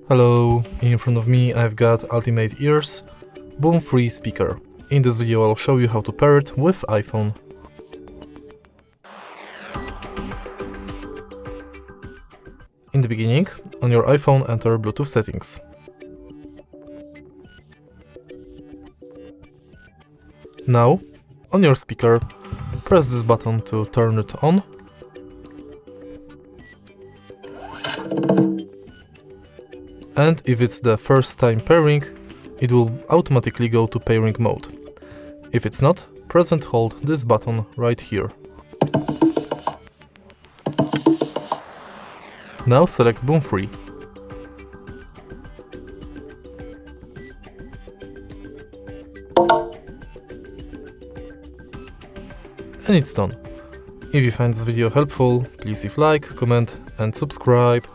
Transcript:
Hello, in front of me I've got Ultimate Ears Boom Free speaker. In this video I'll show you how to pair it with iPhone. In the beginning, on your iPhone enter Bluetooth settings. Now, on your speaker, press this button to turn it on. And if it's the first time pairing, it will automatically go to pairing mode. If it's not, press and hold this button right here. Now select Boom Free. And it's done. If you find this video helpful, please leave like, comment and subscribe.